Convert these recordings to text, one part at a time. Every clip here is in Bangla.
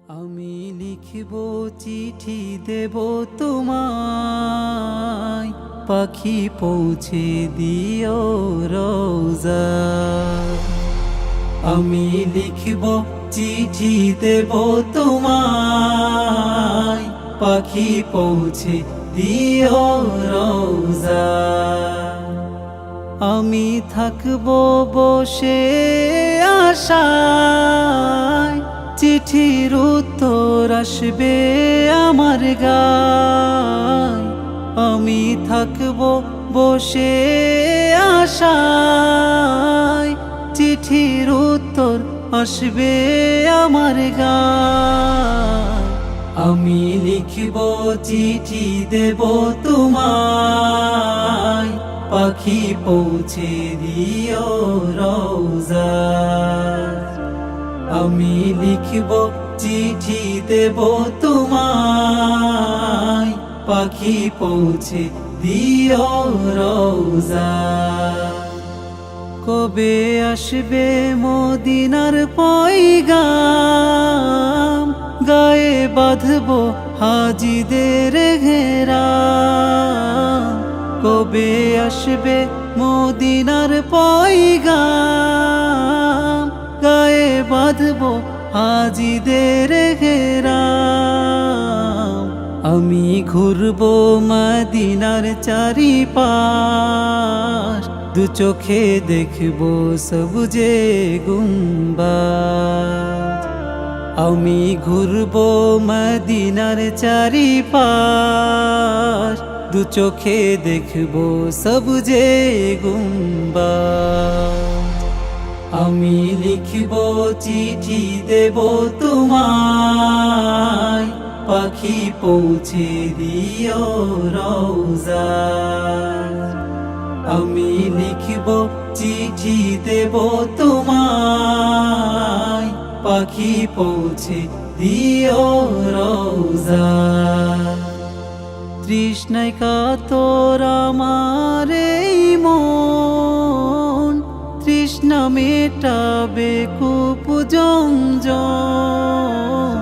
আমি লিখব চিঠি দেব তোমায়, পাখি পৌঁছে দিও রোজা। আমি লিখব চিঠি দেব তোমায়, পাখি পৌঁছে দিও রোজা। আমি থাকব বসে আশায়, চিঠির উত্তর আসবে আমার গায়। আমি থাকব বসে আশায়, চিঠির উত্তর আসবে আমার গায়। আমি লিখব চিঠি দেব তোমায়, পাখি পৌঁছে দিও রোজা। আমি লিখব চিঠি দেব তোমায়, পাখি পৌঁছে দিও রোজা। কবে আসবে মদিনার পয়গাম, গায়ে বাঁধব হাজিদের ঘেরাম। কবে আসবে মদিনার পয়গাম, গায়ে বাঁধব হাজিদের ঘেরাম। আমি ঘুরব মদিনার চারিপাশ, দু চোখে দেখব সবুজে গুম্বাদ। আমি ঘুরব মদিনার চারিপাশ, দু চোখে দেখব সবুজে গুম্বাদ। আমি লিখব চিঠি দেব তোমায়, পাখি পৌঁছে দিও রোজা। আমি লিখব চিঠি দেব তোমায়, পাখি পৌঁছে দিও রোজা। তৃষ্ণায় কাতর আমার এই মন, তৃষ্ণা মেটাবে কূপ জমজম।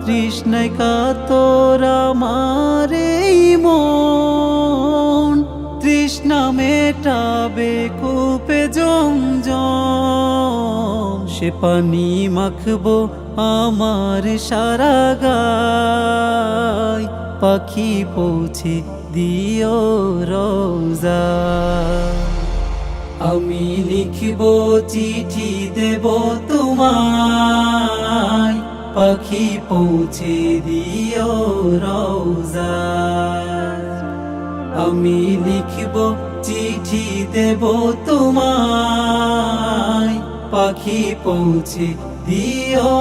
তৃষ্ণায় কাতর আমার এই মন, তৃষ্ণা মেটাবে কূপে জমজম। সে পানি মাখবো আমার সারা গায়, পাখি পৌঁছে দিও রোজা। আমি লিখব চিঠি দেব তোমায়, পাখি পৌঁছে দিও রোজা। আমি লিখব চিঠি দেব তোমায়, পাখি পৌঁছে দিও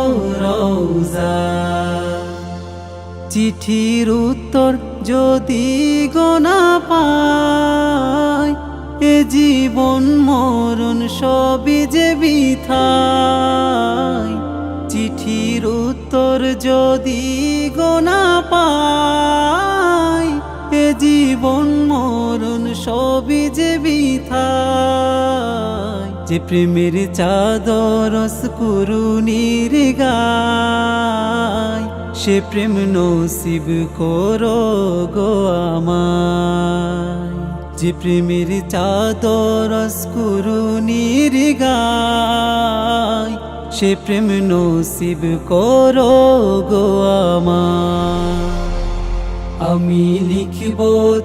রোজা। চিঠির উত্তর যদি গোনা পাই, এ জীবন মরণ সবই যে বৃথায়। চিঠির উত্তর যদি গোনা পাই, এ জীবন মরণ সবই যে বৃথায়। যে প্রেমের চাদর কুরুনির গায়, সে প্রেম নসিব করো গো আমায়। যে প্রেমের চাদর কুরুনির গায়, সে প্রেম নসিব করো গো আমায়। আমি লিখব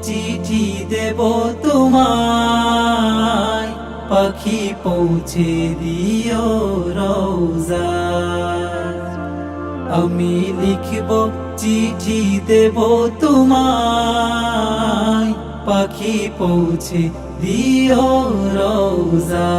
চিঠি দেব তোমায়, পাখি পৌঁছে দিও রোজা। আমি লিখব চিঠি দেব তোমায়, পাখি পৌঁছে দিও রোজা।